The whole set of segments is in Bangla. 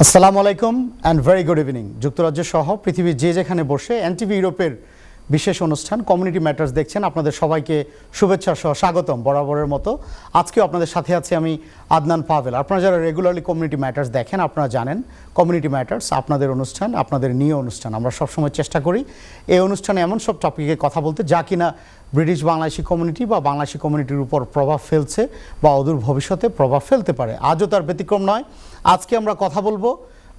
আসসালামু আলাইকুম অ্যান্ড ভেরি গুড ইভিনিং। যুক্তরাজ্য সহ পৃথিবীর যে যেখানে বসে এনটিভি ইউরোপের বিশেষ অনুষ্ঠান কমিউনিটি ম্যাটার্স দেখছেন, আপনাদের সবাইকে শুভেচ্ছা সহ স্বাগতম। বরাবরের মতো আজকেও আপনাদের সাথে আছি আমি আদনান পাভেল। আপনারা যারা রেগুলারলি কমিউনিটি ম্যাটার্স দেখেন আপনারা জানেন কমিউনিটি ম্যাটার্স আপনাদের অনুষ্ঠান, আপনাদের নিয়ে অনুষ্ঠান। আমরা সবসময় চেষ্টা করি এই অনুষ্ঠানে এমন সব টপিকে কথা বলতে যা কিনা ব্রিটিশ বাংলাদেশি কমিউনিটি বা বাংলাদেশি কমিউনিটির উপর প্রভাব ফেলছে বা অদূর ভবিষ্যতে প্রভাব ফেলতে পারে। আজও তার ব্যতিক্রম নয়। আজকে আমরা কথা বলবো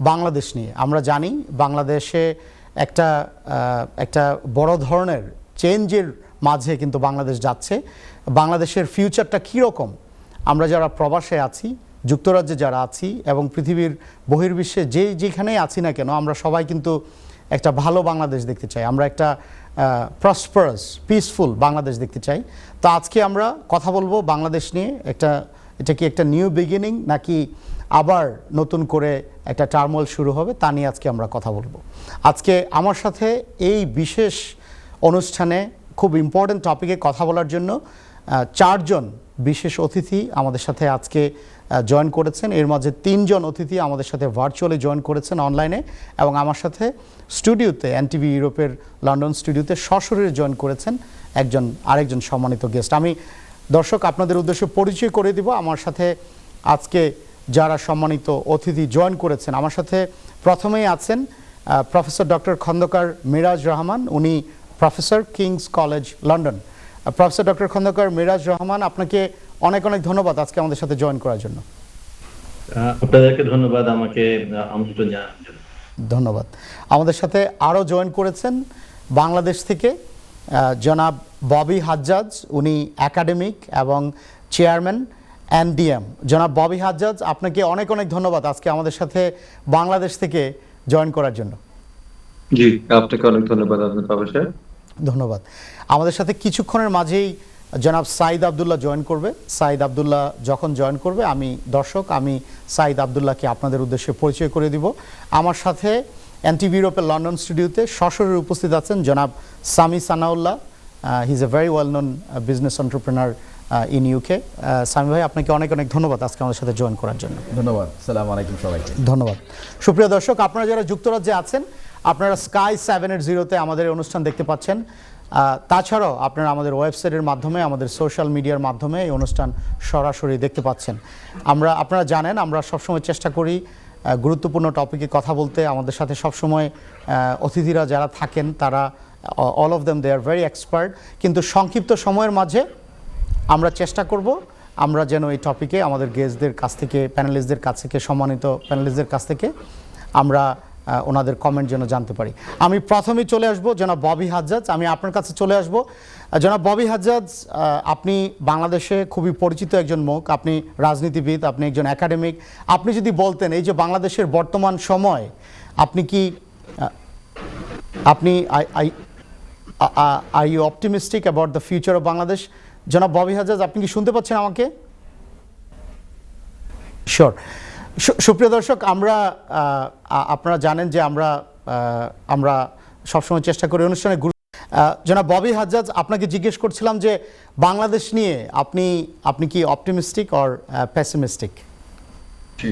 বাংলাদেশ নিয়ে। আমরা জানি বাংলাদেশে একটা বড় ধরনের চেঞ্জের মাঝে কিন্তু বাংলাদেশ যাচ্ছে। বাংলাদেশের ফিউচারটা কীরকম, আমরা যারা প্রবাসে আছি, যুক্তরাজ্যে যারা আছি এবং পৃথিবীর বহির্বিশ্বে যেখানেই আছি না কেন, আমরা সবাই কিন্তু একটা ভালো বাংলাদেশ দেখতে চাই। আমরা একটা প্রসপারাস পিসফুল বাংলাদেশ দেখতে চাই। তো আজকে আমরা কথা বলবো বাংলাদেশ নিয়ে। এটা কি একটা নিউ বিগিনিং নাকি আবার নতুন করে একটা টার্মোল শুরু হবে, তা নিয়ে আজকে আমরা কথা বলবো। আজকে আমার সাথে এই বিশেষ অনুষ্ঠানে খুব ইম্পর্ট্যান্ট টপিকে কথা বলার জন্য চারজন বিশেষ অতিথি আমাদের সাথে আজকে জয়েন করেছেন। এর মাঝে তিনজন অতিথি আমাদের সাথে ভার্চুয়ালি জয়েন করেছেন অনলাইনে, এবং আমার সাথে স্টুডিওতে এনটিভি ইউরোপের লন্ডন স্টুডিওতে সশরীরে জয়েন করেছেন আরেকজন সম্মানিত গেস্ট। আমি দর্শক আপনাদের উদ্দেশ্যে পরিচয় করে দিব আমার সাথে আজকে যারা সম্মানিত অতিথি জয়েন করেছেন। আমার সাথে প্রথমেই আছেন প্রফেসর ডক্টর খন্দকার মিরাজ রহমান, উনি professor King's college London. Professor doctor Khandakar Miraj Rahman, আপনাকে অনেক অনেক ধন্যবাদ আজকে আমাদের সাথে জয়েন করার জন্য। আপনাদেরকে ধন্যবাদ আমাকে আমন্ত্রণ জানানোর জন্য। ধন্যবাদ। আমাদের সাথে আরও জয়েন করেছেন বাংলাদেশ থেকে জনাব ববি হাজ্জাজ, উনি একাডেমিক এবং চেয়ারম্যান এনডিএম। জনাব ববি হাজ্জাজ, আপনাকে অনেক অনেক ধন্যবাদ আজকে আমাদের সাথে বাংলাদেশ থেকে জয়েন করার জন্য। জি, আপনাকে অনেক ধন্যবাদ। ধন্যবাদ। আমাদের সাথে কিছুক্ষণের মাঝেই জনাব সাইদ আবদুল্লাহ জয়েন করবে। সাইদ আবদুল্লাহ যখন জয়েন করবে আমি সাইদ আবদুল্লাহকে আপনাদের উদ্দেশ্যে পরিচয় করে দিব। আমার সাথে এনটিভি ইউরোপের লন্ডন স্টুডিওতে সশরীরে উপস্থিত আছেন জনাব Sami Sanaullah. He is a very well known business entrepreneur in UK. Sami ভাই, আপনাকে অনেক অনেক ধন্যবাদ আজকে আমাদের সাথে জয়েন করার জন্য। ধন্যবাদ। আসসালামু আলাইকুম সবাইকে। ধন্যবাদ। সুপ্রিয় দর্শক, আপনারা যারা যুক্তরাজ্যে আছেন আপনারা স্কাই 780-তে আমাদের এই অনুষ্ঠান দেখতে পাচ্ছেন। তাছাড়াও আপনারা আমাদের ওয়েবসাইটের মাধ্যমে, আমাদের সোশ্যাল মিডিয়ার মাধ্যমে এই অনুষ্ঠান সরাসরি দেখতে পাচ্ছেন। আপনারা জানেন আমরা সবসময় চেষ্টা করি গুরুত্বপূর্ণ টপিকে কথা বলতে। আমাদের সাথে সবসময় অতিথিরা যারা থাকেন তারা all of them they are very expert, কিন্তু সংক্ষিপ্ত সময়ের মাঝে আমরা চেষ্টা করব আমরা যেন এই টপিকে আমাদের গেস্টদের কাছ থেকে, প্যানেলিস্টদের কাছ থেকে, সম্মানিত প্যানেলিস্টদের কাছ থেকে আমরা ওনাদের কমেন্ট যেন জানতে পারি। আমি প্রথমেই চলে আসব জনাব ববি হাজ্জাজ, আমি আপনার কাছে চলে আসব। জনাব ববি হাজ্জাজ, আপনি বাংলাদেশে খুবই পরিচিত একজন মুখ, আপনি রাজনীতিবিদ, আপনি একজন একাডেমিক। আপনি যদি বলতেন এই যে বাংলাদেশের বর্তমান সময়, are you optimistic about the future of Bangladesh? জনাব ববি হাজ্জাজ, আপনি কি শুনতে পাচ্ছেন আমাকে? শিওর। সুপ্রিয় দর্শক, আপনারা জানেন যে আমরা সবসময় চেষ্টা করি অনুষ্ঠানে জনাব ববি হাজ্জাজ, আপনাকে জিজ্ঞেস করছিলাম যে বাংলাদেশ নিয়ে আপনি কি অপটিমিস্টিক অর পেসিমিস্টিক? জি,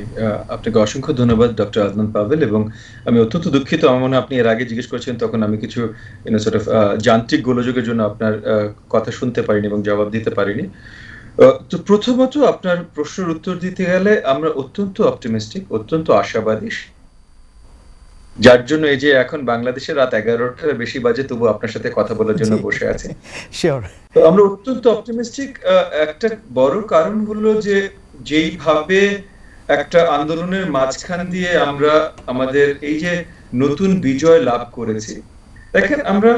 আপনাকে অসংখ্য ধন্যবাদ ডক্টর আদনান পাভেল, এবং আমি অত্যন্ত দুঃখিত। আমার মনে হয় আপনি এর আগে জিজ্ঞেস করেছেন, তখন আমি কিছু যান্ত্রিক গোলযোগের জন্য আপনার কথা শুনতে পারিনি এবং জবাব দিতে পারিনি। তো প্রথমত আপনার প্রশ্নের উত্তর দিতে গেলে আমরা অত্যন্ত অপটিমিস্টিক, অত্যন্ত আশাবাদী, যার জন্য এই যে এখন বাংলাদেশের রাত 11টার বেশি বাজে, তবু আপনার সাথে কথা বলার জন্য বসে আছি। শিওর। তো আমরা অত্যন্ত অপটিমিস্টিক। একটা বড় কারণ হলো যে যেইভাবে একটা আন্দোলনের মাঝখান দিয়ে আমরা আমাদের এই যে নতুন বিজয় লাভ করেছি, দেখেন আমরা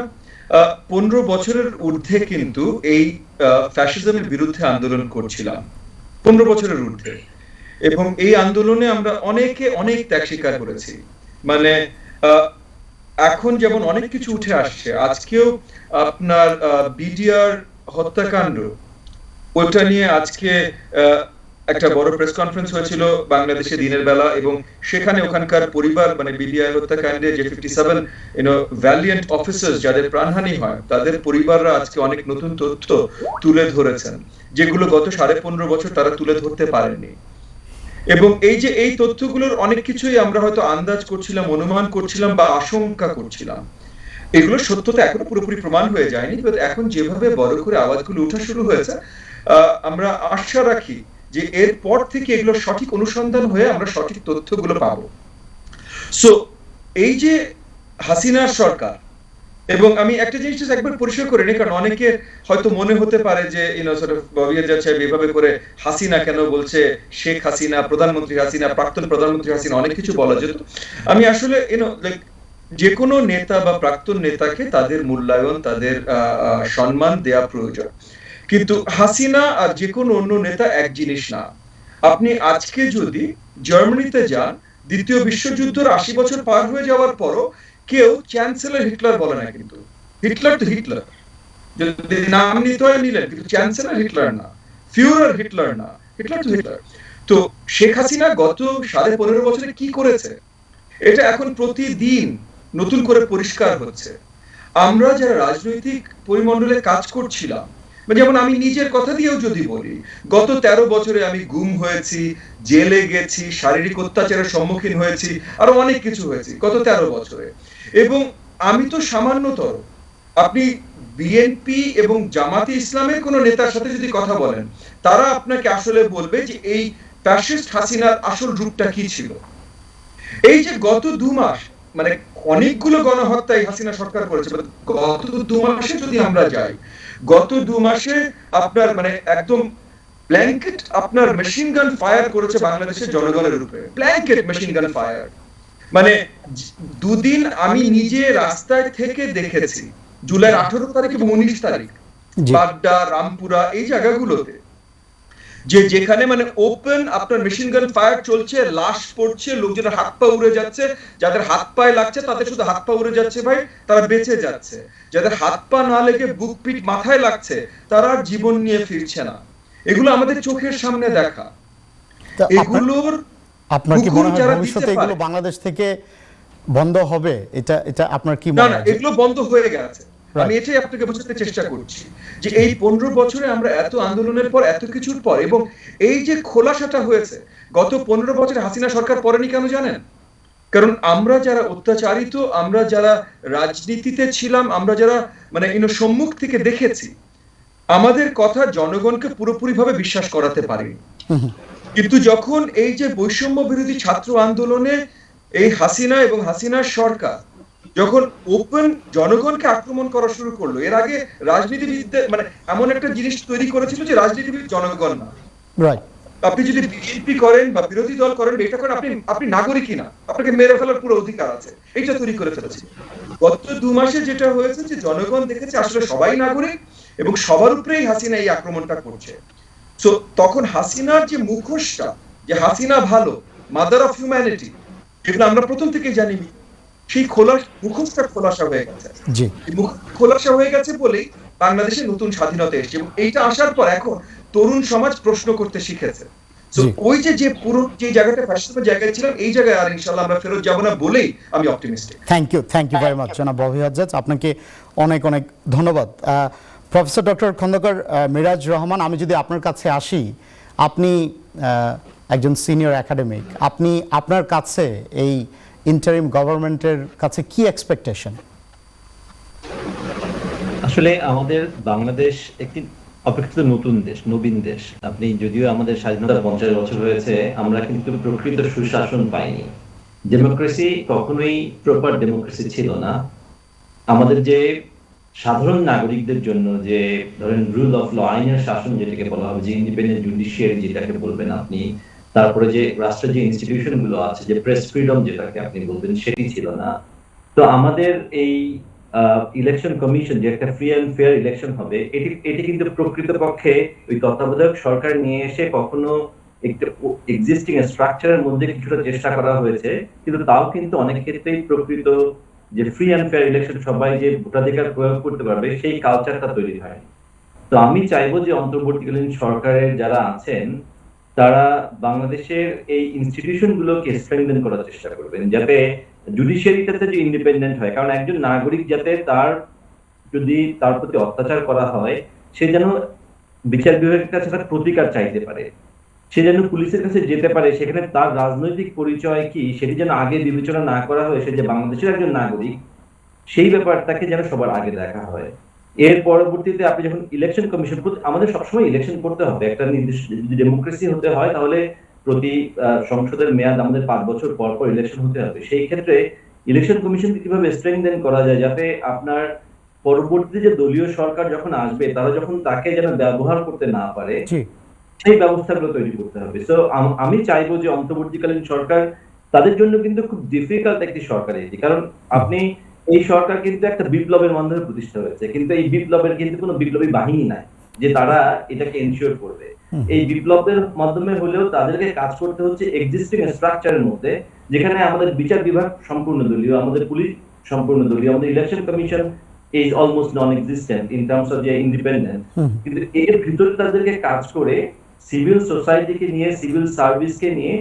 15 বছরের ঊর্ধ্বে কিন্তু এই ফ্যাসিজমের বিরুদ্ধে আন্দোলন করছিলাম, 15 বছরের ঊর্ধ্বে, এবং এই আন্দোলনে আমরা অনেক ত্যাগ স্বীকার করেছি। মানে এখন যেমন অনেক কিছু উঠে আসছে, আজকেও আপনার বিডিআর হত্যাকাণ্ড, ওটা নিয়ে আজকে একটা বড় প্রেস কনফারেন্স হয়েছিল বাংলাদেশে দিনের বেলা, এবং সেখানে ওখানকার পরিবার, মানে বিডিআর হত্যাকাণ্ডে যে 57 ভ্যালিয়েন্ট অফিসার্স যাদের প্রাণহানি হয়, তাদের পরিবাররা আজকে অনেক নতুন তথ্য তুলে ধরেছেন, যেগুলো গত 15.5 বছর তারা তুলে ধরতে পারেনি। এবং এই তথ্যগুলোর অনেক কিছুই আমরা হয়তো আন্দাজ করছিলাম, অনুমান করছিলাম বা আশঙ্কা করছিলাম। এগুলোর সত্যতা এখনো পুরোপুরি প্রমাণ হয়ে যায়নি, বাট এখন যেভাবে বড় করে আওয়াজগুলো ওঠা শুরু হয়েছে, আমরা আশা রাখি যে এরপর থেকে এগুলোর সঠিক অনুসন্ধান হয়ে আমরা সঠিক তথ্যগুলো পাবো। সো এই যে হাসিনার সরকার, এবং আমি একটা জিনিস একবার পরিষ্কার করে নিই, কারণ অনেকে হয়তো মনে হতে পারে যে ববিয়া যাচ্ছে এভাবে করে হাসিনা কেন বলছে, শেখ হাসিনা, প্রধানমন্ত্রী হাসিনা, প্রাক্তন প্রধানমন্ত্রী হাসিনা, অনেক কিছু বলা যেত। আমি আসলে যে কোনো নেতা বা প্রাক্তন নেতাকে তাদের মূল্যায়ন, তাদের সম্মান দেয়া প্রয়োজন, কিন্তু হাসিনা আর যে কোনো অন্য নেতা এক জিনিস না। আপনি আজকে যদি জার্মানিতে যান, দ্বিতীয় বিশ্বযুদ্ধের 80 বছর পার হয়ে যাওয়ার পরও কেউ চ্যান্সেলর হিটলার বলে না, কিন্তু হিটলার তো হিটলার, যদি নাম নিতে হয় নিলেন, কিন্তু চ্যান্সেলর হিটলার না, ফিউরার হিটলার না, হিটলার তো হিটলার। তো শেখ হাসিনা গত 15.5 বছরে কি করেছে, এটা এখন প্রতিদিন নতুন করে পরিষ্কার হচ্ছে। আমরা যারা রাজনৈতিক পরিমণ্ডলে কাজ করছিলাম, যেমন আমি নিজের কথা দিয়েও যদি বলি, গত 13 বছরে আমি গুম হয়েছি, জেলে গেছি, শারীরিক অত্যাচারের সম্মুখীন হয়েছি, আরো অনেক কিছু হয়েছি গত 13 বছরে। এবং আমি তো সামান্যতর, আপনি বিএনপি এবং জামাতে ইসলামের কোন নেতার সাথে যদি কথা বলেন, তারা আপনাকে আসলে বলবে যে এই ফ্যাসিস্ট হাসিনার আসল রূপটা কি ছিল। এই যে গত 2 মাস, অনেকগুলো গণহত্যায় হাসিনা সরকার করেছে, গত 2 মাসে যদি আমরা যাই, গত 2 মাসে আপনার একদম ব্ল্যাঙ্কেট আপনার মেশিন গান ফায়ার করেছে বাংলাদেশের জনগণের উপরে, ব্ল্যাঙ্কেট মেশিন গান ফায়ার। দুদিন আমি নিজে রাস্তায় থেকে দেখেছি, জুলাই 18 তারিখ এবং 19 তারিখ, বাড্ডা, রামপুরা, এই জায়গাগুলোতে যেখানে ওপেন আপনার মেশিন গান ফায়ার চলছে, লাশ পড়ছে, লোকজনের হাত পা উড়ে যাচ্ছে, যাদের হাত পায়ে লাগছে তাদের শুধু হাত পা উড়ে যাচ্ছে ভাই, তারা বেঁচে যাচ্ছে, যাদের হাত পা না লেগে বুক পিঠ মাথায় লাগছে তারা জীবন নিয়ে ফিরছে না। এগুলো আমাদের চোখের সামনে দেখা। এগুলোর আপনার কি মনে হয় ভবিষ্যতে এগুলো বাংলাদেশ থেকে বন্ধ হবে? এটা আপনার কি মনে হয়? না, এগুলো বন্ধ হয়ে গেছে। আমি এটাই আপনাকে বোঝাতে চেষ্টা করছি যে এই 15 বছরে আমরা এত আন্দোলনের পর, এত কিছুর পর, এবং এই যে খোলাসাটা হয়েছে গত 15 বছরে হাসিনা সরকার পড়েনি কেন জানেন? কারণ আমরা যারা অত্যাচারিত, আমরা যারা রাজনীতিতে ছিলাম, আমরা যারা সম্মুখ থেকে দেখেছি, আমাদের কথা জনগণকে পুরোপুরি ভাবে বিশ্বাস করাতে পারি। কিন্তু যখন এই যে বৈষম্য বিরোধী ছাত্র আন্দোলনে এই হাসিনা এবং হাসিনার সরকার যখন ওপেন জনগণকে আক্রমণ করা শুরু করলো, এর আগে রাজনীতিবিদদের এমন একটা জিনিস তৈরি করেছিল যে রাজনীতিবিদ জনগণ না। আপনি যদি বিএনপি করেন বা বিরোধী দল করেন, এটা করেন আপনি নাগরিকই না, আপনাকে মেরে ফেলার পুরো অধিকার আছে, এইটা তৈরি করে ফেলেছে। গত 2 মাসে যেটা হয়েছে যে জনগণ দেখেছে আসলে সবাই নাগরিক এবং সবার উপরেই হাসিনা এই আক্রমণটা করছে। সো তখন হাসিনার যে মুখোশটা, যে হাসিনা ভালো, মাদার অফ হিউম্যানিটি, যেগুলো আমরা প্রথম থেকে জানি, সেই মুখোশটা খোলাসা হয়ে গেছে। খোলাসা হয়ে গেছে বলেই বাংলাদেশে নতুন স্বাধীনতা এসেছে, এবং এইটা আসার পর এখন তরুণ সমাজ প্রশ্ন করতে শিখেছে। ওই যে পুরো যে জায়গাটা ফ্যাশনের জায়গায় ছিলাম, এই জায়গায় আর ইনশাআল্লাহ আমরা ফেরত যাব না বলেই আমি optimistic. Thank you very much জনাব ববি হাজ্জাজ, আপনাকে অনেক অনেক ধন্যবাদ। প্রফেসর ডক্টর খন্দকার মিরাজ রহমান, আমি যদি আপনার কাছে আসি, আপনি একজন সিনিয়র একাডেমিক, আপনি আপনার কাছে এই ইন্টারিম গভর্নমেন্টের কাছে কি এক্সপেকটেশন? আসলে আমাদের বাংলাদেশ একটি অপেক্ষিত নতুন দেশ, নবীন দেশ। আপনি যদিও আমাদের স্বাধীনতা 50 বছর হয়েছে, আমরা কিন্তু প্রকৃত সুশাসন পাইনি। ডেমোক্রেসি কখনোই প্রপার ডেমোক্রেসি ছিল না। আমাদের যে সাধারণ নাগরিকদের জন্য যে ধরেন রুল অফ ল, আইনের শাসন যেটাকে বলা হবে, যে ইন্ডিপেন্ডেন্ট জুডিশিয়ারি যেটাকে বলবেন আপনি, তারপরে যে রাষ্ট্রের যে ইনস্টিটিউশন গুলো আছে, যে প্রেস ফ্রিডম যেটাকে আপনি বলবেন, সেটি ছিল না। তো আমাদের এই ইলেকশন কমিশন, যে একটা ফ্রি অ্যান্ড ফেয়ার ইলেকশন হবে, এটি কিন্তু প্রকৃতপক্ষে ওই তত্ত্বাবধায়ক সরকার নিয়ে এসে কখনো একটা এক্সিস্টিং স্ট্রাকচারের মধ্যে কিছুটা চেষ্টা করা হয়েছে, কিন্তু তাও কিন্তু অনেক ক্ষেত্রেই প্রকৃত যে ফ্রি অ্যান্ড ফেয়ার ইলেকশন সবাই যে ভোটাধিকার প্রয়োগ করতে পারবে, সেই কালচারটা তৈরি হয়। তো আমি চাইবো যে অন্তর্বর্তীকালীন সরকারের যারা আছেন তারা বাংলাদেশের এই ইনস্টিটিউশন গুলোকে স্ট্রেংথেন করার চেষ্টা করবেন, যাতে জুডিশিয়ারিটাতে যে ইন্ডিপেন্ডেন্ট হয়। কারণ একজন নাগরিক যাতে যদি তার প্রতি অত্যাচার করা হয়, সে যেন বিচার বিভাগের কাছে তার প্রতিকার চাইতে পারে। সে যেন পুলিশের কাছে যেতে পারে, সেখানে তার রাজনৈতিক পরিচয় কি সেটি যেন আগে বিবেচনা না করা হয়, সে যে বাংলাদেশের একজন নাগরিক সেই ব্যাপারটাকে যেন সবার আগে দেখা হয়। এর পরবর্তীতে আপনি যখন ইলেকশন কমিশন, আমাদের সবসময় ইলেকশন করতে হবে, একটা নির্দিষ্ট যদি ডেমোক্রেসি হতে হয় তাহলে প্রতি সংসদের মেয়াদ আমাদের 5 বছর পর পর ইলেকশন হতে হবে। সেই ক্ষেত্রে ইলেকশন কমিশনকে কিভাবে স্ট্রেংথেন করা যায় যাতে আপনার পরবর্তীতে যে দলীয় সরকার যখন আসবে তারা যখন তাকে যেন ব্যবহার করতে না পারে সেই ব্যবস্থাগুলো তৈরি করতে হবে। সো আমি চাইবো যে অন্তর্বর্তীকালীন সরকার, তাদের জন্য কিন্তু খুব ডিফিকাল্ট একটি সরকার এটি, কারণ আপনি এই সরকার কিন্তু একটা বিপ্লবের মাধ্যমে প্রতিষ্ঠা হয়েছে, কিন্তু এই বিপ্লবের কিন্তু কোনো বিপ্লবী বাহিনী নাই যে তারা এটাকে এনশিওর করবে। এই বিপ্লবের মাধ্যমে হলেও তাদেরকে কাজ করতে হচ্ছে এক্সিস্টিং স্ট্রাকচারের মধ্যে, যেখানে আমাদের বিচার বিভাগ সম্পূর্ণ দলীয়, আমাদের পুলিশ সম্পূর্ণ দলীয়, আমাদের election commission is almost non-existent in terms of their independence, কিন্তু এর ভিতরে তাদেরকে কাজ করে সিভিল সোসাইটিকে নিয়ে, সিভিল সার্ভিসকে নিয়ে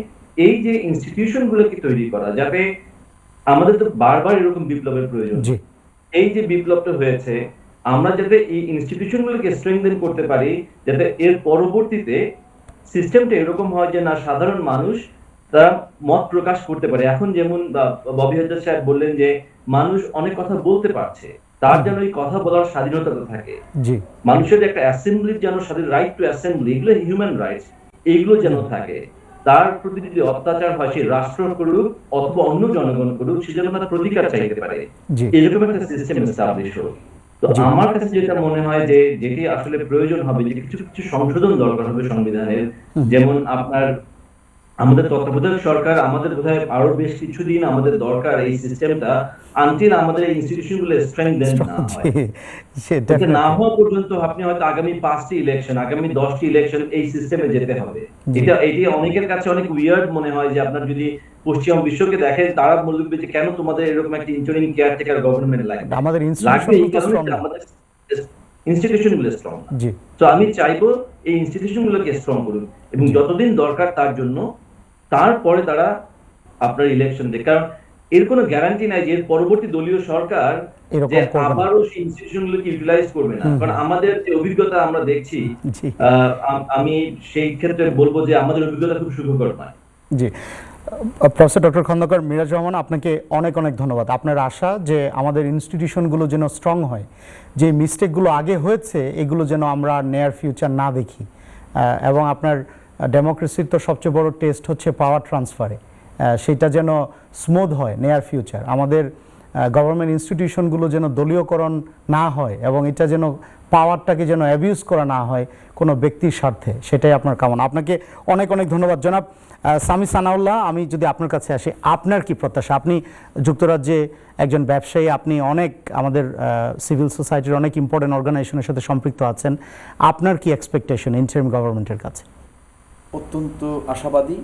এই যে ইনস্টিটিউশন গুলোকে তৈরি করা যাবে। আমাদের তো বারবার এরকম বিপ্লবের প্রয়োজন, এই যে বিপ্লবটা হয়েছে আমরা যাতে এই ইনস্টিটিউশন গুলোকে স্ট্রেংথেন করতে পারি, যাতে এর পরবর্তীতে সিস্টেমটা এরকম হয় যে না সাধারণ মানুষ তারা মত প্রকাশ করতে পারে। এখন যেমন ববি হাজার সাহেব বললেন যে মানুষ অনেক কথা বলতে পারছে, তার যেন এই কথা বলার স্বাধীনতা থাকে, মানুষের একটা অ্যাসেম্বলির যেন স্বাধীন রাইট টু অ্যাসেম্বলি, এগুলো হিউম্যান রাইটস, এইগুলো যেন থাকে। তার প্রতি যদি অত্যাচার হয় সে রাষ্ট্র করুক অথবা অন্য জনগণ করুক, সে যেন তার প্রতিকার চাইতে পারে, এরকম একটা সিস্টেম এস্টাবলিশ হোক। তো আমার কাছে যেটা মনে হয় যে যেটি আসলে প্রয়োজন হবে, যে কিছু কিছু সংশোধন দরকার হবে সংবিধানের, যেমন আপনার আমাদের তত্ত্বাবধায়ক সরকার, আমাদের বোধহয় আরো বেশ কিছুদিন আমাদের দরকার এই সিস্টেমটা আনটিল আমাদের এই ইনস্টিটিউশনগুলো স্ট্রেংথেন না হয়। সেটা না হওয়া পর্যন্ত আপনি হয়তো আগামী 5টি ইলেকশন, আগামী 10টি ইলেকশন এই সিস্টেমে যেতে হবে। এটি অনেকের কাছে অনেক উইয়ার্ড মনে হয় যে আপনার যদি পশ্চিম বিশ্বকে দেখেন তারা বলবে যে কেন তোমাদের এরকম একটা ইন্টারিম কেয়ারটেকার গভর্নমেন্ট লাগবে, আমাদের ইনস্টিটিউশনগুলো স্ট্রং। তো আমি চাইবো এই ইনস্টিটিউশনগুলোকে স্ট্রং করুন এবং যতদিন দরকার তার জন্য তারপরে তারা আপনার ইলেকশন দেয়, কারণ এর কোনো গ্যারান্টি নাই যে এর পরবর্তী দলীয় সরকার যে আবারও সেই ইনস্টিটিউশনগুলোকে ইউটিলাইজ করবে না। কারণ আমাদের যে অভিজ্ঞতা আমরা দেখছি, আমি সেই ক্ষেত্রে বলবো যে আমাদের অভিজ্ঞতা খুব সুখকর নয়। জি, প্রফেসর ডক্টর খন্দকার মিরাজ রহমান, আপনাকে অনেক অনেক ধন্যবাদ। আপনার আশা যে আমাদের ইনস্টিটিউশনগুলো যেন স্ট্রং হয়, যে মিস্টেকগুলো আগে হয়েছে এগুলো যেন আমরা নেয়ার ফিউচার না দেখি, এবং আপনার ডেমোক্রেসির তো সবচেয়ে বড় টেস্ট হচ্ছে পাওয়ার ট্রান্সফারে, সেটা যেন স্মুথ হয় নেয়ার ফিউচার। আমাদের গভর্নমেন্ট ইনস্টিটিউশনগুলো যেন দলীয়করণ না হয় এবং এটা যেন পাওয়ারটাকে যেন অ্যাবিউজ করা না হয় কোনো ব্যক্তির স্বার্থে, সেটাই আপনার কামনা। আপনাকে অনেক অনেক ধন্যবাদ। জনাব সামি সানাউল্লাহ, আমি যদি আপনার কাছে আসি, আপনার কি প্রত্যাশা? আপনি যুক্তরাজ্যে একজন ব্যবসায়ী, আপনি অনেক আমাদের সিভিল সোসাইটির অনেক ইম্পর্টেন্ট অর্গানাইজেশনের সাথে সম্পৃক্ত আছেন, আপনার কি এক্সপেকটেশন ইন্টারিম গভর্নমেন্টের কাছে? অত্যন্ত আশাবাদী।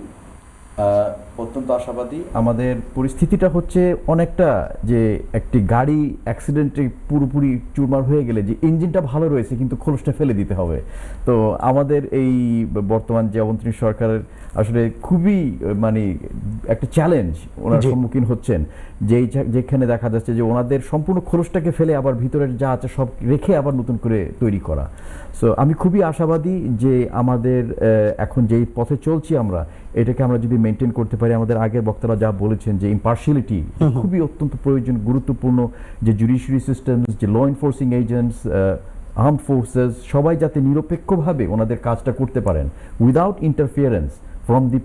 আমাদের পরিস্থিতিটা হচ্ছে অনেকটা যে একটি গাড়ি অ্যাক্সিডেন্টে পুরোপুরি চুরমার হয়ে গেলে যে ইঞ্জিনটা ভালো রয়েছে কিন্তু খোলসটা ফেলে দিতে হবে। তো আমাদের এই বর্তমান যে অবন্তরীণ সরকারের আসলে খুবই মানে একটা চ্যালেঞ্জ ওনার সম্মুখীন হচ্ছেন, যেখানে দেখা যাচ্ছে যে ওনাদের সম্পূর্ণ খোলসটাকে ফেলে আবার ভিতরের যা আছে সব রেখে আবার নতুন করে তৈরি করা। সো আমি খুবই আশাবাদী যে আমাদের এখন যেই পথে চলছি আমরা, এটাকে আমরা যদি মেনটেন করতে পারি, আমাদের আগের বক্তারা যা বলেছেন যে ইম্পার্শিয়ালিটি খুবই অত্যন্ত প্রয়োজন, গুরুত্বপূর্ণ, যে জুডিশিয়ারি সিস্টেম, যে law enforcing agents, armed forces, সবাই যাতে নিরপেক্ষভাবে ওনাদের কাজটা করতে পারেন উইদাউট ইন্টারফিয়ারেন্স ফ্রম দি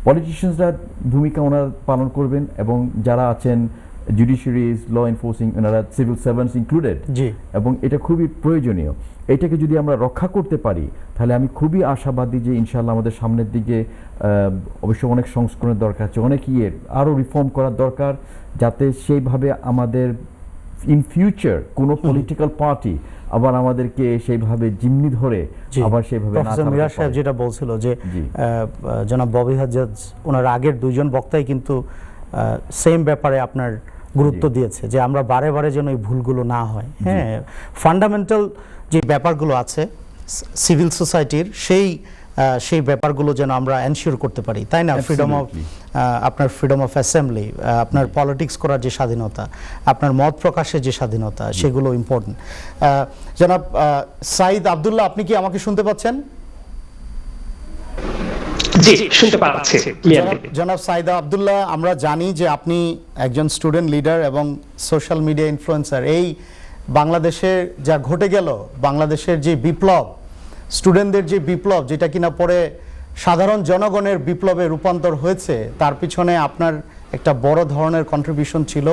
পলিটিশিয়ানসরা ভূমিকা ওনারা পালন করবেন, এবং যারা আছেন জুডিশিয়ারিজ, ল এনফোর্সিং, ওনারা সিভিল সার্ভেন্টস ইনক্লুডেড, এবং এটা খুবই প্রয়োজনীয়। এটাকে যদি আমরা রক্ষা করতে পারি তাহলে আমি খুবই আশাবাদী যে ইনশাআল্লাহ আমাদের সামনের দিকে অবশ্য অনেক সংস্করণের দরকার আছে, অনেক আরও রিফর্ম করার দরকার, যাতে সেইভাবে আমাদের ইন ফিউচার কোনো পলিটিক্যাল পার্টি আবার আমাদেরকে সেইভাবে জিম্মি ধরে আবার সেইভাবে না। প্রফেসর মিরাজ সাহেব যেটা বলছিল যে জনাব ববি হাজ্জাজ, ওনার আগের দুইজন বক্তাই কিন্তু সেম ব্যাপারে আপনার গুরুত্ব দিয়েছে যে আমরা বারে বারে যেন এই ভুলগুলো না হয়। হ্যাঁ, ফান্ডামেন্টাল যে ব্যাপারগুলো আছে সিভিল সোসাইটির, সেই ব্যাপারগুলো যেন আমরা এনশিওর করতে পারি, তাই না? আপনার ফ্রিডম অফ অ্যাসেম্বলি, আপনার পলিটিক্স করার যে স্বাধীনতা, আপনার মত প্রকাশের যে স্বাধীনতা, সেগুলো ইম্পর্টেন্ট। জনাব সাইদ আব্দুল্লাহ, আপনি কি আমাকে শুনতে পাচ্ছেন? জি, শুনতে পাচ্ছি ক্লিয়ারলি। জনাব সাইদা আব্দুল্লাহ, আমরা জানি যে আপনি একজন স্টুডেন্ট লিডার এবং সোশ্যাল মিডিয়া ইনফ্লুয়েন্সার। এই বাংলাদেশে যা ঘটে গেল, বাংলাদেশের যে বিপ্লব, স্টুডেন্টদের যে বিপ্লব, যেটা কিনা পরে সাধারণ জনগণের বিপ্লবে রূপান্তর হয়েছে, তার পিছনে আপনার একটা বড় ধরনের কন্ট্রিবিউশন ছিল।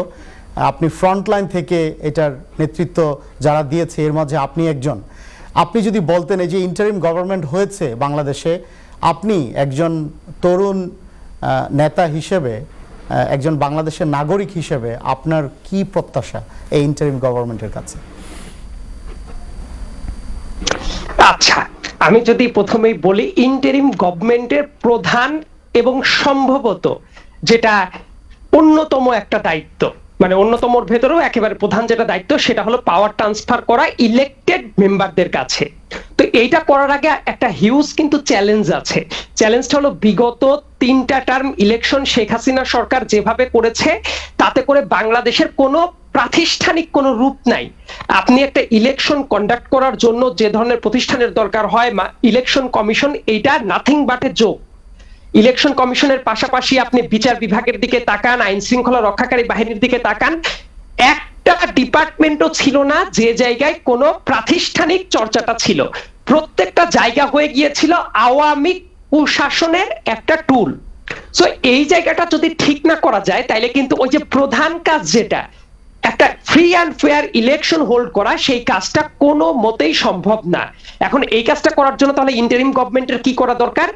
আপনি ফ্রন্টলাইন থেকে এটার নেতৃত্ব যারা দিয়েছে এর মাঝে আপনি একজন। আপনি যদি বলতেন, এই যে ইন্টারিম গভর্নমেন্ট হয়েছে বাংলাদেশে, আপনি একজন তরুণ নেতা হিসেবে, একজন বাংলাদেশের নাগরিক হিসেবে আপনার কি প্রত্যাশা এই ইন্টারিম গভর্নমেন্টের কাছে? আচ্ছা, আমি যদি প্রথমেই বলি, ইন্টারিম গভর্নমেন্টের প্রধান এবং সম্ভবত যেটা অন্যতম একটা দায়িত্ব, মানে অন্যতমর ভেতরেও একেবারে প্রধান যেটা দায়িত্ব, সেটা হলো পাওয়ার ট্রান্সফার করা ইলেক্টেড মেম্বারদের কাছে। তো এইটা করার আগে একটা হিউজ কিন্তু চ্যালেঞ্জ আছে। চ্যালেঞ্জটা হলো বিগত 3টা টার্ম ইলেকশন শেখ হাসিনা সরকার যেভাবে করেছে, তাতে করে বাংলাদেশের কোনো প্রাতিষ্ঠানিক কোনো রূপ নাই। আপনি একটা ইলেকশন কন্ডাক্ট করার জন্য যে ধরনের প্রতিষ্ঠানের দরকার হয়, ইলেকশন কমিশন, এইটা nothing but a joke. Election কমিশনের পাশাপাশি আপনি বিচার বিভাগের দিকে তাকান, আইন শৃঙ্খলা রক্ষাকারী বাহিনীর দিকে তাকান, একটা ডিপার্টমেন্টও ছিল না যে জায়গায় কোনো প্রাতিষ্ঠানিক চর্চাটা ছিল। প্রত্যেকটা জায়গা হয়ে গিয়েছিল আওয়ামী কুশাসনের একটা টুল। সো এই জায়গাটা যদি ঠিক না করা যায়, তাইলে কিন্তু ওই যে প্রধান কাজ, যেটা একটা free and fair election hold করা, সেই কাজটা কোনো মতেই সম্ভব না। এখন এই কাজটা করার জন্য তাহলে ইন্টারিম গভর্নমেন্টের কি করা দরকার?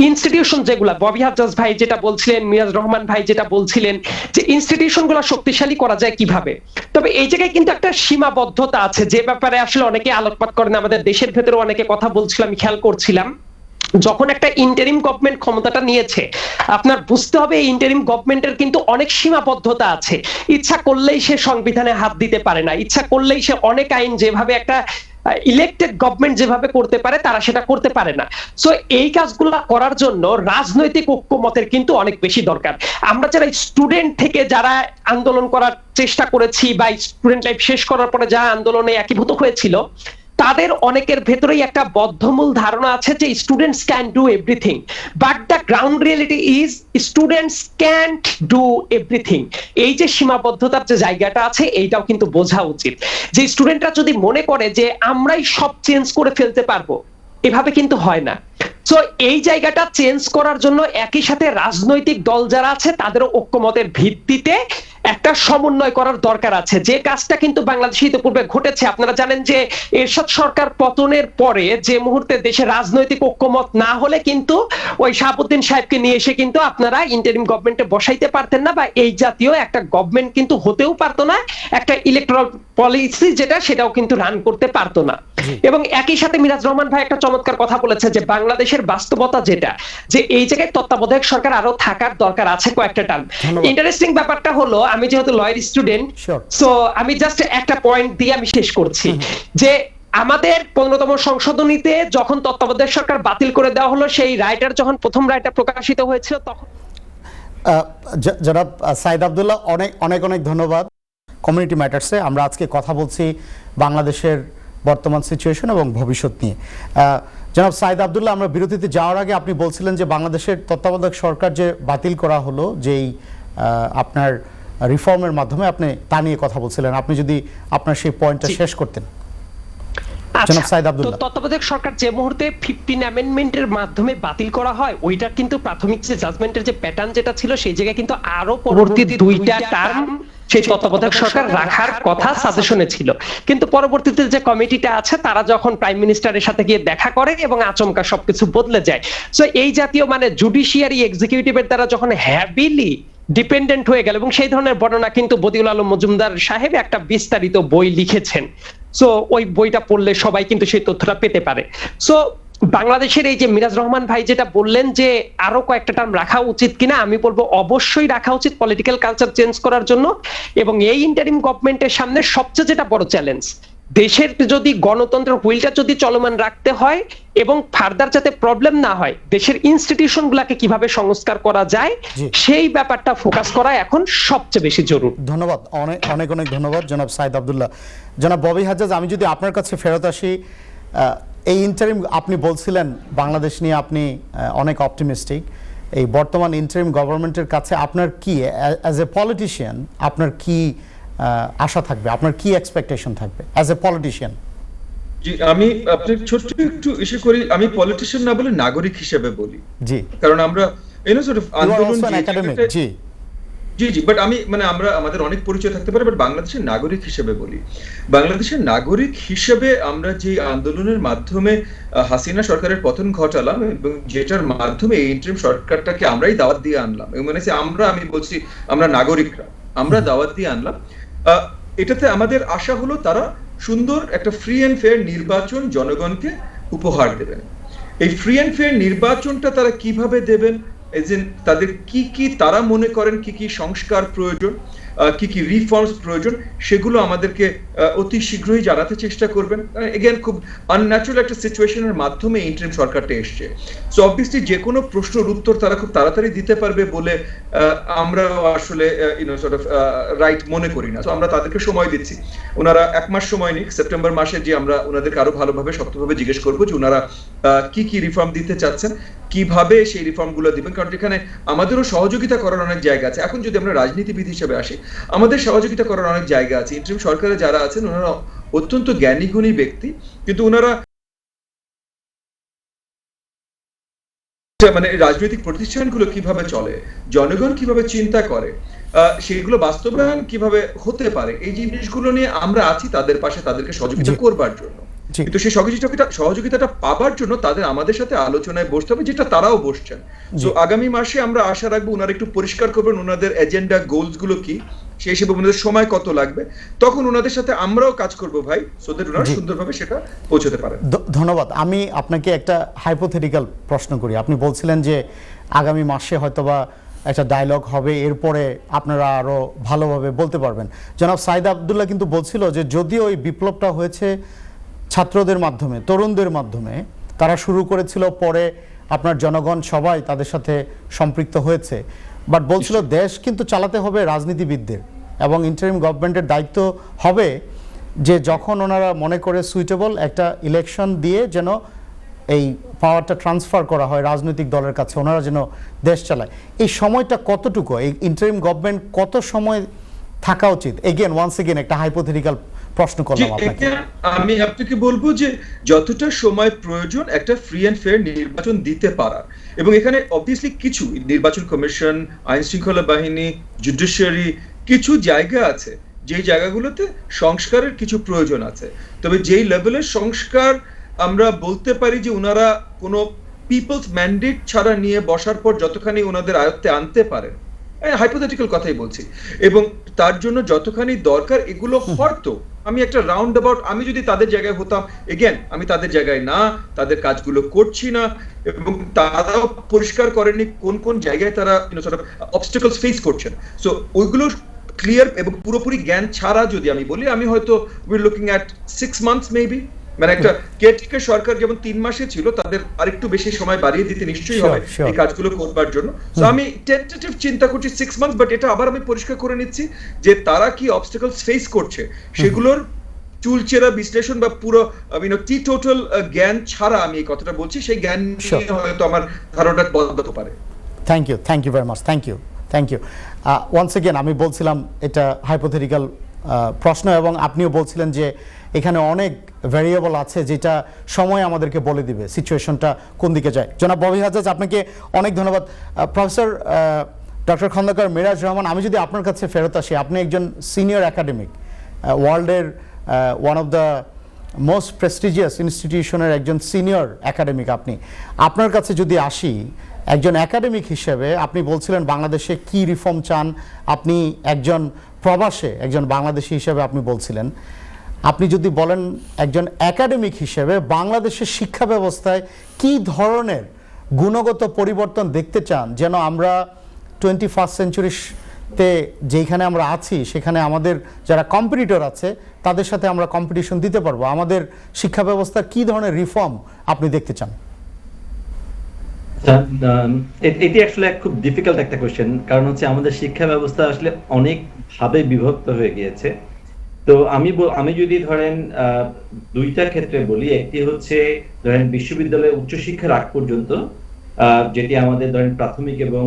ইনস্টিটিউশন যেগুলা, ববি হাজ্জাজ ভাই যেটা বলছিলেন, মিরাজ রহমান ভাই যেটা বলছিলেন, যে ইনস্টিটিউশনগুলো শক্তিশালী করা যায় কিভাবে। তবে এই জায়গায় কিন্তু একটা সীমাবদ্ধতা আছে, যে ব্যাপারে আসলে অনেকে আলোকপাত করেন। আমাদের দেশের ভেতরে অনেকে কথা বলছিলাম, আমি খেয়াল করছিলাম, যখন একটা ইন্টারিম গভর্নমেন্ট ক্ষমতাটা নিয়েছে, আপনার বুঝতে হবে এই ইন্টারিম গভর্নমেন্টের কিন্তু অনেক সীমাবদ্ধতা আছে। ইচ্ছা করলেই সে সংবিধানে হাত দিতে পারে না, ইচ্ছা করলেই সে অনেক আইন যেভাবে একটা ইলেক্টেড গভর্নমেন্ট যেভাবে করতে পারে, তারা সেটা করতে পারে না। সো এই কাজগুলো করার জন্য রাজনৈতিক ঐক্যমতের কিন্তু অনেক বেশি দরকার। আমরা যারা স্টুডেন্ট থেকে যারা আন্দোলন করার চেষ্টা করেছি, বা স্টুডেন্ট লাইফ শেষ করার পরে যারা আন্দোলনে একীভূত হয়েছিল, তাদের অনেকের ভেতরেই একটা বদ্ধমূল ধারণা আছে যে students can do everything, but the ground reality is students can't do everything. এই যে সীমাবদ্ধতার যে জায়গাটা আছে, এইটাও কিন্তু বোঝা উচিত। যে স্টুডেন্টরা যদি মনে করে যে আমরাই সব চেঞ্জ করে ফেলতে পারবো, এভাবে কিন্তু হয় না। সো এই জায়গাটা চেঞ্জ করার জন্য একই সাথে রাজনৈতিক দল যারা আছে, তাদেরও ঐক্যমতের ভিত্তিতে একটা সমন্বয় করার দরকার আছে। যে কাজটা কিন্তু বাংলাদেশে ইতিপূর্বে ঘটেছে, আপনারা জানেন যে এরশাদ সরকার পতনের পরে যে মুহূর্তে দেশে রাজনৈতিক ঐক্যমত না হলে কিন্তু ওই শাহাবুদ্দিন সাহেবকে নিয়ে এসে কিন্তু আপনারা ইন্টারিম গভর্নমেন্টে বসাইতে পারতেন না, বা এই জাতীয় একটা গভর্নমেন্ট কিন্তু হতেও পারতো না, একটা ইলেকট্রাল পলিসি যেটা, সেটাও কিন্তু রান করতে পারতো না। এবং একই সাথে মিরাজ রহমান ভাই একটা চমৎকার কথা বলেছে, যে বাংলাদেশের বাস্তবতা যেটা, যে এই জায়গায় তত্ত্বাবধায়ক সরকার আরো থাকার দরকার আছে কয়েকটা টার্ম। ইন্টারেস্টিং ব্যাপারটা হলো, আমি যেহেতু লয়ার স্টুডেন্ট, সো আমি জাস্ট একটা পয়েন্ট দিয়ে আমি শেষ করছি, যে আমাদের 15তম সংশোধনীতে যখন তত্ত্বাবধায়ক সরকার বাতিল করে দেওয়া হলো, সেই রায়টার যখন প্রথম রায়টা প্রকাশিত হয়েছিল, তখন জনাব সাইদ আব্দুল্লাহ, অনেক অনেক অনেক ধন্যবাদ। কমিউনিটি ম্যাটার্সে আমরা আজকে কথা বলছি বাংলাদেশের বর্তমান সিচুয়েশন এবং ভবিষ্যৎ নিয়ে। জনাব সাইদ আব্দুল্লাহ, আমরা বিরতিতে যাওয়ার আগে আপনি বলছিলেন যে বাংলাদেশের তত্ত্বাবধায়ক সরকার যে বাতিল করা হলো, যেই আপনার রিফর্মের মাধ্যমে, আপনি তা নিয়ে কথা বলছিলেন। আপনি যদি আপনার সেই পয়েন্টটা শেষ করতেন। জনাব সাইদ আব্দুল্লাহ, তত্ত্বাবধায়ক সরকার যে মুহূর্তে 15 অ্যামেন্ডমেন্টের মাধ্যমে বাতিল করা হয়, ওইটা কিন্তু প্রাথমিক যে জাজমেন্টের যে প্যাটার্ন যেটা ছিল, সেই জায়গায় কিন্তু আরো পরবর্তী 2টা টার্ম সেই তত্ত্বাবধায়ক সরকার রাখার কথা সাজেশনে ছিল। কিন্তু পরবর্তীতে যে কমিটিটা আছে, তারা যখন প্রাইম মিনিস্টারের সাথে গিয়ে দেখা করে, এবং আচমকা সবকিছু বদলে যায়। সো এই জাতীয় মানে জুডিশিয়ারি এক্সিকিউটিভের দ্বারা যখন হ্যাভিলি ডিপেন্ডেন্ট হয়ে গেল, এবং সেই ধরনের বর্ণনা কিন্তু বদিউল আলম মজুমদার সাহেব একটা বিস্তারিত বই লিখেছেন। সো ওই বইটা পড়লে সবাই কিন্তু সেই তথ্যটা পেতে পারে। সো বাংলাদেশের এই যে মিরাজ রহমান ভাই যেটা বললেন যে আরো কয়েকটা টার্ম রাখা উচিত কিনা, আমি বলবো অবশ্যই রাখা উচিত পলিটিক্যাল কালচার চেঞ্জ করার জন্য। এবং এই ইন্টারিম গভর্নমেন্টের সামনে সবচেয়ে যেটা বড় চ্যালেঞ্জ, দেশের যদি গণতন্ত্রের হুইলটা যদি চলমান রাখতে হয় এবং ফার্দার যাতে প্রবলেম না হয়, দেশের ইনস্টিটিউশন গুলাকে কিভাবে সংস্কার করা যায়, সেই ব্যাপারটা ফোকাস করা এখন সবচেয়ে বেশি জরুরি। ধন্যবাদ, অনেক অনেক অনেক ধন্যবাদ জনাব সাইদ আব্দুল্লাহ। জনাব ববি হাজ্জাজ, আমি যদি আপনার কাছে ফেরত আসি, এই ইন্টারিম আপনি বলছিলেন বাংলাদেশ নিয়ে আপনি অনেক অপটিমিস্টিক। এই বর্তমান ইন্টারিম গভর্নমেন্টের কাছে আপনার কি অ্যাজ এ পলিটিশিয়ান আপনার কি আশা থাকবে, আপনার কি এক্সপেকটেশন থাকবে অ্যাজ এ পলিটিশিয়ান? জি, আমি আপনার ছোট্ট একটু ইস্যু করি, আমি পলিটিশিয়ান না বলে নাগরিক হিসেবে বলি, জি, কারণ আমরা সর্ট অফ আন্দোলন academic. G G G, but আমি আমরা আমাদের অনেক পরিচয় থাকতে পারে, বাট বাংলাদেশের নাগরিক হিসেবে বলি। বাংলাদেশের নাগরিক হিসেবে আমরা যে আন্দোলনের মাধ্যমে হাসিনা সরকারের পতন ঘটালাম এবং যেটার মাধ্যমে এই ইন্টারিম সরকারটাকে আমরাই দাওয়াত দিয়ে আনলাম, এবং মানে আমি বলছি আমরা নাগরিকরা আমরা দাওয়াত দিয়ে আনলাম, এটাতে আমাদের আশা হলো তারা সুন্দর একটা ফ্রি অ্যান্ড ফেয়ার নির্বাচন জনগণকে উপহার দেবেন। এই ফ্রি অ্যান্ড ফেয়ার নির্বাচনটা তারা কিভাবে দেবেন, তাদের কি কি তারা মনে করেন কি কি সংস্কার প্রয়োজন, কি কি রিফর্মস প্রয়োজন, সেগুলো আমাদেরকে অতি শীঘ্রই জানাতে চেষ্টা করবেন। এগেন খুব আনন্যাচুরাল একটা সিচুয়েশনের মাধ্যমে ইন্টারিম সরকারটা এসছে, সো অবভিয়াসলি যে কোনো প্রশ্নের উত্তর তারা খুব তাড়াতাড়ি দিতে পারবে বলে আমরা আসলে সর্ট অফ রাইট মনে করি না। তো আমরা তাদেরকে সময় দিচ্ছি, ওনারা 1 মাস সময় নিক, সেপ্টেম্বর মাসে যে আমরা ওনাদেরকে আরো ভালোভাবে শক্তভাবে জিজ্ঞেস করবো যে ওনারা কি কি রিফর্ম দিতে চাচ্ছেন, কিভাবে সেই রিফর্ম গুলো দিবেন, কারণ এখানে আমাদেরও সহযোগিতা করার অনেক জায়গা আছে। এখন যদি আমরা রাজনীতিবিদ হিসেবে আসি, আমাদের সহযোগিতা করার অনেক জায়গা আছে। ইন্টারিম সরকারে যারা আছেন ওনারা অত্যন্ত জ্ঞানী গুণী ব্যক্তি, কিন্তু ওনারা মানে রাজনৈতিক প্রতিষ্ঠানগুলো কিভাবে চলে, জনগণ কিভাবে চিন্তা করে, সেগুলো বাস্তবায়ন কিভাবে হতে পারে, এই জিনিসগুলো নিয়ে আমরা আছি তাদের পাশে, তাদেরকে সহযোগিতা করবার জন্য। কিন্তু সেই সহযোগিতাটা পাবার জন্য তাদের আমাদের সাথে আলোচনায় বসতে হবে, যেটা তারাও বসছেন। তো আগামী মাসে আমরা আশা রাখবো ওনারা একটু পরিষ্কার করবেন ওনাদের এজেন্ডা গোলস গুলো কি, সেই হিসেবে ওনাদের সময় কত লাগবে, তখন ওনাদের সাথে আমরাও কাজ করব ভাই, সো দ্যাট ওনারা সুন্দরভাবে সেটা পৌঁছতে পারেন। ধন্যবাদ। আমি আপনাকে একটা হাইপোথেটিক্যাল প্রশ্ন করি। আপনি বলছিলেন যে আগামী মাসে হয়তোবা একটা ডায়লগ হবে, এরপরে আপনারা আরো ভালোভাবে বলতে পারবেন। জনাব সাইদ আব্দুল্লাহ কিন্তু বলছিল যে যদিও এই বিপ্লবটা হয়েছে ছাত্রদের মাধ্যমে, তরুণদের মাধ্যমে, তারা শুরু করেছিল, পরে আপনার জনগণ সবাই তাদের সাথে সম্পৃক্ত হয়েছে, বাট বলছিল দেশ কিন্তু চালাতে হবে রাজনীতিবিদদের, এবং ইন্টারিম গভর্নমেন্টের দায়িত্ব হবে যে যখন ওনারা মনে করে সুইটেবল একটা ইলেকশন দিয়ে যেন এই পাওয়ারটা ট্রান্সফার করা হয় রাজনৈতিক দলের কাছে, ওনারা যেন দেশ চালায়। এই সময়টা কতটুকু, এই ইন্টারিম গভর্নমেন্ট কত সময় থাকা উচিত? এগেন ওয়ান্স এগেন একটা হাইপোথেটিক্যাল প্রশ্ন করলাম আপনাকে। আমি আপনাকে বলবো যে যতটা সময় প্রয়োজন একটা ফ্রি অ্যান্ড ফেয়ার নির্বাচন দিতে পারার, এবং এখানে অবভিয়াসলি কিছু নির্বাচন কমিশন, আইন শৃঙ্খলা বাহিনী, জুডিশিয়ারি, কিছু জায়গা আছে যেই জায়গাগুলোতে সংস্কারের কিছু প্রয়োজন আছে। তবে যেই লেভেলের সংস্কার আমরা বলতে পারি যে ওনারা কোনো পিপলস ম্যান্ডেট ছাড়া নিয়ে বসার পর যতখানি ওনাদের আয়ত্তে আনতে পারেন, হাইপোথেটিক্যাল কথাই বলছি, এবং তার জন্য যতখানি দরকার এগুলো হয়তো আমি একটা রাউন্ড অ্যাবাউট, আমি যদি তাদের জায়গায় হতাম, এগেন আমি তাদের জায়গায় না, তাদের কাজগুলো করছি না, এবং তারাও পরিষ্কার করেননি কোন কোন জায়গায় তারা অবস্টাকলস ফেস করছেন। সো ওইগুলো ক্লিয়ার এবং পুরোপুরি জ্ঞান ছাড়া যদি আমি বলি, আমি হয়তো we looking at 6 months maybe, মানে একটা কেয়ারটেকার সরকার যেমন 3 মাসে ছিল, তাদের আরেকটু বেশি সময় বাড়িয়ে দিতে নিশ্চয়ই হবে এই কাজগুলো করবার জন্য। সো আমি টেন্টেটিভ চিন্তা করছি 6 মান্থস, বাট এটা আবার আমি পরিষ্কার করে নিচ্ছি যে তারা কি অবস্টাকলস ফেস করছে সেগুলোর চুলচেরা বিশ্লেষণ বা পুরো টি টোটাল জ্ঞান ছাড়া আমি এই কথাটা বলছি, সেই জ্ঞান নিয়ে হয়তো আমার ধারণাটা বদলাতে পারে। Thank you very much, thank you. Once again আমি বলছিলাম এটা হাইপোথেটিক্যাল প্রশ্ন, এবং আপনিও বলছিলেন যে এখানে অনেক ভ্যারিয়েবল আছে যেটা সময় আমাদেরকে বলে দিবে সিচুয়েশনটা কোন দিকে যায়। জনাব ববি হাজাজ, আপনাকে অনেক ধন্যবাদ। প্রফেসর ডক্টর খন্দকার মিরাজ রহমান, আমি যদি আপনার কাছে ফেরত আসি, আপনি একজন সিনিয়র একাডেমিক, ওয়ার্ল্ডের one of the most prestigious ইনস্টিটিউশনের একজন সিনিয়র একাডেমিক, আপনার কাছে যদি আসি একজন একাডেমিক হিসেবে, আপনি বলছিলেন বাংলাদেশে কি রিফর্ম চান, আপনি একজন প্রবাসে একজন বাংলাদেশি হিসেবে আপনি বলছিলেন, আপনি যদি বলেন একজন একাডেমিক হিসেবে বাংলাদেশের শিক্ষা ব্যবস্থায় কি ধরনের গুণগত পরিবর্তন দেখতে চান, যেন আমরা 21st সেঞ্চুরিতে যেখানে আমরা আছি সেখানে আমাদের যারা কম্পিটিটর আছে তাদের সাথে আমরা কম্পিটিশন দিতে পারবো, আমাদের শিক্ষা ব্যবস্থার কি ধরনের রিফর্ম আপনি দেখতে চান? এটি আসলে খুব ডিফিকাল্ট একটা কোশ্চেন, কারণ হচ্ছে আমাদের শিক্ষা ব্যবস্থা আসলে অনেক ভাবে বিভক্ত হয়ে গিয়েছে। তো আমি যদি ধরেন দুইটা ক্ষেত্রে বলি, একটি হচ্ছে ধরেন বিশ্ববিদ্যালয়ে উচ্চশিক্ষার আগ পর্যন্ত যেটি আমাদের ধরেন প্রাথমিক এবং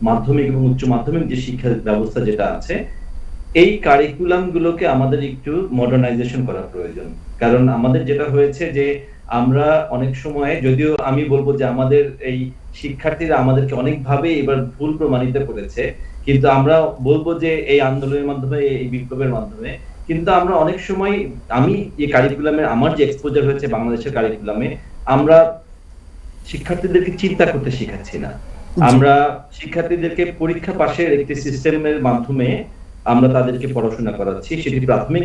মাধ্যমিক এবং উচ্চ মাধ্যমিক যে শিক্ষা ব্যবস্থা যেটা আছে, এই কারিকুলাম গুলোকে আমাদের একটু মডার্নাইজেশন করা প্রয়োজন। কারণ আমাদের যেটা হয়েছে যে আমরা অনেক সময়, যদিও আমি বলবো যে আমাদের এই শিক্ষার্থীরা আমাদেরকে অনেকভাবে এবার ভুল প্রমাণিত করেছে, কিন্তু আমরা বলবো যে এই আন্দোলনের মাধ্যমে, এই বিপ্লবের মাধ্যমে কিন্তু আমরা অনেক সময়, আমি এই কারিকুলামে আমার যে এক্সপোজার হয়েছে বাংলাদেশের কারিকুলামে, আমরা শিক্ষার্থীদেরকে চিন্তা করতে শেখাচ্ছি না। আমরা শিক্ষার্থীদেরকে পরীক্ষা পাশের একটি সিস্টেমের মাধ্যমে আমরা তাদেরকে পড়াশোনা করাচ্ছি, সেটি প্রাথমিক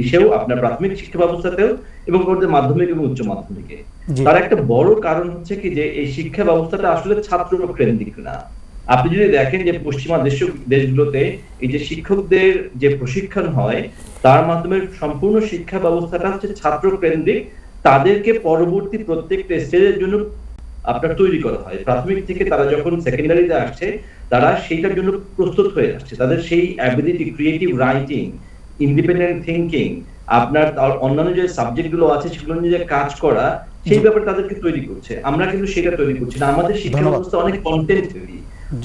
ইসেও, আপনার প্রাথমিক শিক্ষা ব্যবস্থাতেও এবং মাধ্যমিক এবং উচ্চ মাধ্যমিকে। তার একটা বড় কারণ হচ্ছে কি যে এই শিক্ষা ব্যবস্থাটা আসলে ছাত্র কেন্দ্রিক না। আপনি যদি দেখেন যে পশ্চিমা দেশগুলোতে এই যে শিক্ষকদের যে প্রশিক্ষণ হয়, তার মাধ্যমে সম্পূর্ণ শিক্ষা ব্যবস্থাটা হচ্ছে ছাত্র কেন্দ্রিক। তাদেরকে পরবর্তী প্রত্যেকটা স্টেজের জন্য আপনার তৈরি করা হয়। প্রাথমিক থেকে তারা যখন সেকেন্ডারিতে আসছে, তারা সেইটার জন্য প্রস্তুত হয়ে আসছে। তাদের সেই ability, creative writing, independent thinking, আপনার অন্যান্য যে সাবজেক্ট গুলো আছে সেগুলো নিয়ে কাজ করা, সেই ব্যাপারে তাদেরকে তৈরি করছে। আমরা কিন্তু সেটা তৈরি করছি না। আমাদের শিক্ষা ব্যবস্থা অনেক কন্টেন্ট তৈরি,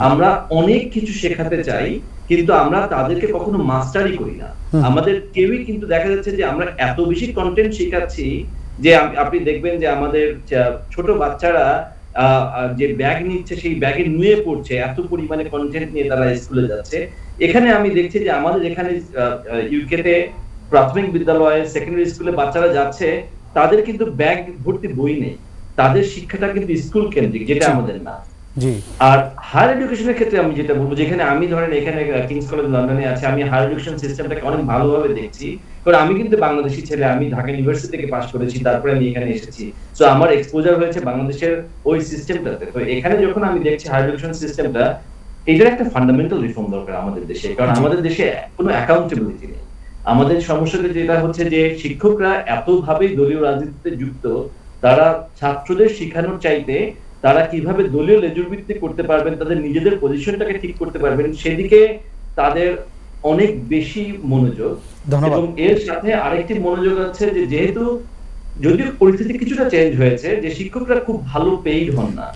আমরা অনেক কিছু শেখাতে চাই, কিন্তু আমরা তাদেরকে কখনো মাস্টারি করি না। আমাদের কেউই কিন্তু দেখা যাচ্ছে যে আমরা এত বেশি কন্টেন্ট শেখাচ্ছি যে আপনি দেখবেন যে আমাদের ছোট বাচ্চারা যে ব্যাগ নিচ্ছে, সেই ব্যাগে নুয়ে পড়ছে, এত পরিমাণে কন্টেন্ট নিয়ে তারা স্কুলে যাচ্ছে। এখানে আমি দেখছি যে আমাদের এখানে ইউকেতে প্রাথমিক বিদ্যালয়ে, সেকেন্ডারি স্কুলে বাচ্চারা যাচ্ছে, তাদের কিন্তু ব্যাগ ভর্তি বই নেই। তাদের শিক্ষাটা কিন্তু স্কুল কেন্দ্রিক, যেটা আমাদের না। আর হায়ার এডুকেশনের ক্ষেত্রে আমি যেটা বলবো, যেখানে আমি ধরেন এখানে কিংস কলেজ লন্ডনে আছে, আমি হায়ার এডুকেশন সিস্টেমটাকে অনেক ভালোভাবে দেখছি। কারণ আমি কিন্তু বাংলাদেশি ছেলে, আমি ঢাকা ইউনিভার্সিটি থেকে পাস করেছি, তারপরে আমি এখানে এসেছি। সো আমার এক্সপোজার হয়েছে বাংলাদেশের ওই সিস্টেমটাতে। তো এখানে যখন আমি দেখছি হায়ার এডুকেশন সিস্টেমটা, এটার একটা ফান্ডামেন্টাল রিফর্ম দরকার আমাদের দেশে। কারণ আমাদের দেশে কোনো অ্যাকাউন্টেবিলিটি নেই। আমাদের সমস্যাটা যেটা হচ্ছে যে শিক্ষকরা এতভাবে দলীয় রাজনীতিতে যুক্ত, তারা ছাত্রদের শেখানোর চাইতে তারা কিভাবে দলীয় লেজুর ভিত্তিক করতে পারবেন, তাদের নিজেদের পজিশনটাকে ঠিক করতে পারবেন, সেদিকে তাদের অনেক বেশি মনোযোগ। এবং এর সাথে আরেকটি মনোযোগ আছে যে যেহেতু যদিও পরিস্থিতি কিছুটা চেঞ্জ হয়েছে, যে শিক্ষকরা খুব ভালো পেইড হন না,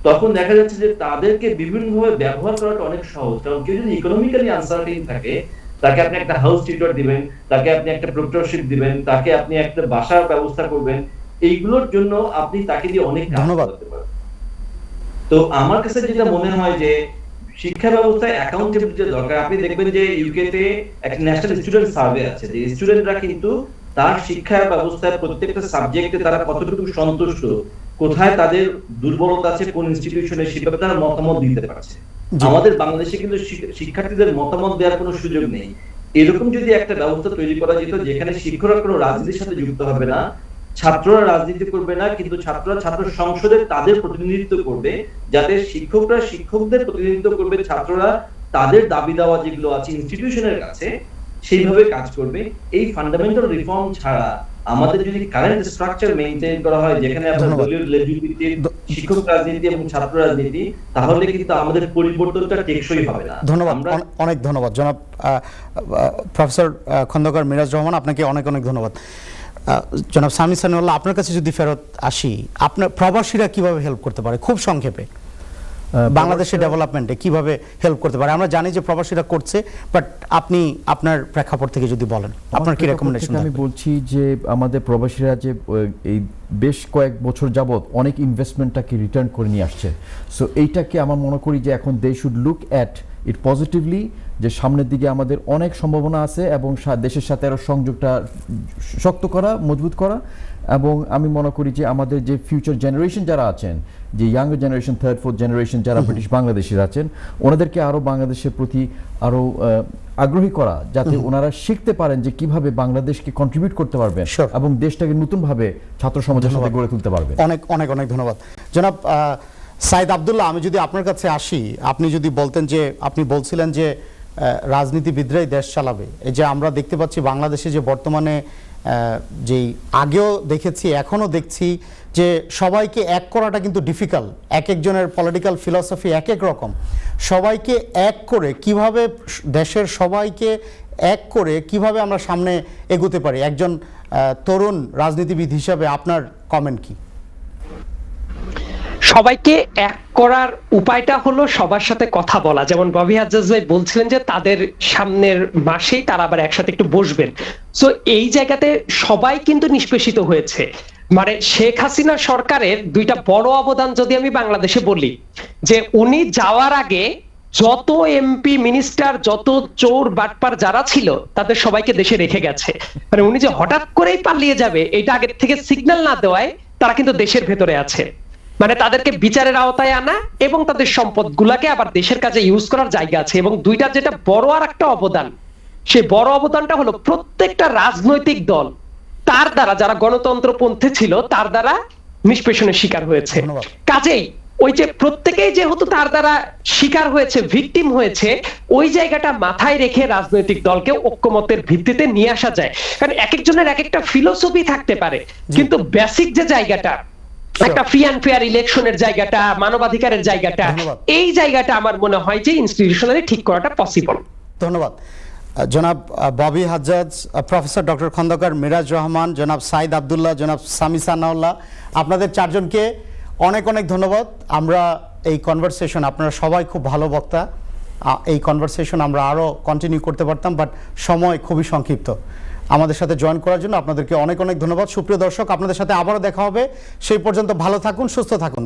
তখন দেখা যাচ্ছে যে তাদেরকে বিভিন্নভাবে ব্যবহার করাটা অনেক সহজ। কারণ কেউ যদি ইকোনমিক্যালি আনসার্টেইন থাকে, তাকে আপনি একটা হাউস টিউটর দিবেন, তাকে আপনি একটা প্রক্টরশিপ দিবেন, তাকে আপনি একটা বাসার ব্যবস্থা করবেন, এইগুলোর জন্য আপনি তাকে দিয়ে অনেক কাজ করতে পারবেন। তো আমার কাছে যেটা মনে হয় যে শিক্ষা ব্যবস্থায় অ্যাকাউন্টেবিলিটি দরকার। আপনি দেখবেন যে ইউকেতে একটা ন্যাশনাল স্টুডেন্ট সার্ভে আছে, যে স্টুডেন্টরা কিন্তু তার শিক্ষা ব্যবস্থায় প্রত্যেকটা সাবজেক্টে তারা কতটুকু সন্তুষ্ট, কোথায় তাদের দুর্বলতা আছে, কোন ইনস্টিটিউশনে, সে ব্যাপারে তারা মতামত দিতে পারছে। আমাদের বাংলাদেশে কিন্তু শিক্ষার্থীদের মতামত দেওয়ার কোনো সুযোগ নেই। এরকম যদি একটা ব্যবস্থা তৈরি করা যেত, যেখানে শিক্ষকরা কোনো রাজনীতির সাথে যুক্ত হবে না, ছাত্ররা রাজনীতি করবে না, কিন্তু ছাত্ররা ছাত্র সংসদে তাদের প্রতিনিধিত্ব করবে, যাতে শিক্ষকরা শিক্ষকদের প্রতিনিধিত্ব করবে, ছাত্ররা তাদের দাবি দাওয়া যেগুলো আছে ইনস্টিটিউশনের কাছে সেইভাবে কাজ করবে। এই ফান্ডামেন্টাল রিফর্ম ছাড়া আমাদের যদি কারেন্ট স্ট্রাকচার মেইনটেইন করা হয়, যেখানে আপনার দলীয় লেজুরিটির শিক্ষক রাজনীতি এবং ছাত্র রাজনীতি, তাহলে কিন্তু আমাদের পরিবর্তনটা টেকসই হবে না। ধন্যবাদ, অনেক ধন্যবাদ জনাব প্রফেসর খন্দকার মিরাজ রহমান, আপনাকে অনেক অনেক ধন্যবাদ। জনাব সামি সানিউল্লাহ, আপনার কাছে যদি ফেরত আসি, আপনার প্রবাসীরা কিভাবে হেল্প করতে পারে, খুব সংক্ষেপে বাংলাদেশের ডেভেলপমেন্টে কিভাবে হেল্প করতে পারে? আমরা জানি যে প্রবাসীরা করছে, বাট আপনি আপনার প্রেক্ষাপট থেকে যদি বলেন, আপনার কি রেকমেন্ডেশন? আমি বলছি যে আমাদের প্রবাসীরা যে এই বেশ কয়েক বছর যাবত অনেক ইনভেস্টমেন্টটাকে রিটার্ন করে নিয়ে আসছে। সো এইটাকে আমার মনে করি যে এখন they should look at it positively, যে সামনের দিকে আমাদের অনেক সম্ভাবনা আছে এবং দেশের সাথে আরও সংযোগটা শক্ত করা, মজবুত করা। এবং আমি মনে করি যে আমাদের যে ফিউচার জেনারেশন যারা আছেন, যে younger generation, third fourth generation যারা ব্রিটিশ বাংলাদেশিরা আছেন, ওনাদেরকে আরও বাংলাদেশের প্রতি আরও আগ্রহী করা, যাতে ওনারা শিখতে পারেন যে কিভাবে বাংলাদেশকে কন্ট্রিবিউট করতে পারবেন এবং দেশটাকে নতুনভাবে ছাত্র সমাজের সাথে গড়ে তুলতে পারবেন। অনেক অনেক অনেক ধন্যবাদ জনাব সাইদ আব্দুল্লাহ। আমি যদি আপনার কাছে আসি, আপনি যদি বলতেন যে, আপনি বলছিলেন যে রাজনীতিবিদরাই দেশ চালাবে, এই যে আমরা দেখতে পাচ্ছি বাংলাদেশে যে বর্তমানে যেই আগেও দেখেছি এখনও দেখছি যে সবাইকে এক করাটা কিন্তু ডিফিকাল্ট। এক একজনের পলিটিক্যাল ফিলসফি এক এক রকম। সবাইকে এক করে কিভাবে দেশের সবাইকে এক করে কিভাবে আমরা সামনে এগোতে পারি, একজন তরুণ রাজনীতিবিদ হিসাবে আপনার কমেন্ট কি? সবাইকে এক করার উপায়টা হলো সবার সাথে কথা বলা। যেমন ববি হাজ্জাজ ভাই বলছিলেন যে তাদের সামনের মাসেই তারা আবার একসাথে একটু বসবেন। সো এই জায়গাতে সবাই কিন্তু নিষ্পেষিত হয়েছে। মানে শেখ হাসিনা সরকারের দুইটা বড় অবদান যদি আমি বাংলাদেশে বলি, যে উনি যাওয়ার আগে যত এমপি মিনিস্টার যত চোর বাটপার যারা ছিল তাদের সবাইকে দেশে রেখে গেছে। মানে উনি যে হঠাৎ করেই পালিয়ে যাবে এটা আগে থেকে সিগন্যাল না দেওয়ায় তারা কিন্তু দেশের ভেতরে আছে। মানে তাদেরকে বিচারের আওতায় আনা এবং তাদের সম্পদ গুলাকে আবার দেশের কাজে ইউজ করার জায়গা আছে। এবং দুইটা যেটা বড় আর একটা অবদান, সেই বড় অবদানটা হলো প্রত্যেকটা রাজনৈতিক দল তার দ্বারা, যারা গণতন্ত্রপন্থী ছিল তার দ্বারা নিষ্পেষণের শিকার হয়েছে। কাজেই ওই যে প্রত্যেকেই যেহেতু তার দ্বারা শিকার হয়েছে, ভিকটিম হয়েছে, ওই জায়গাটা মাথায় রেখে রাজনৈতিক দলকে ঐক্যমতের ভিত্তিতে নিয়ে আসা যায়। কারণ এক একজনের এক একটা ফিলোসফি থাকতে পারে, কিন্তু বেসিক যে জায়গাটা, একটা ফ্রি অ্যান্ড ফেয়ার ইলেকশনের জায়গাটা, মানবাধিকারের জায়গাটা, এই জায়গাটা আমার মনে হয় যে ইনস্টিটিউশনালি ঠিক করাটা পসিবল। ধন্যবাদ জনাব ববি হাজ্জাজ, প্রফেসর ডক্টর খন্দকার মিরাজ রহমান, জনাব সাইদ আব্দুল্লাহ, জনাব সামি সানাউল্লাহ, আপনাদের চারজনকে অনেক অনেক ধন্যবাদ। আমরা এই কনভারসেশন, আপনারা সবাই খুব ভালো বক্তা, এই কনভারসেশন আমরা আরও কন্টিনিউ করতে পারতাম, বাট সময় খুবই সংক্ষিপ্ত। আমাদের সাথে জয়েন করার জন্য আপনাদেরকে অনেক অনেক ধন্যবাদ। সুপ্রিয় দর্শক, আপনাদের সাথে আবারও দেখা হবে। সেই পর্যন্ত ভালো থাকুন, সুস্থ থাকুন।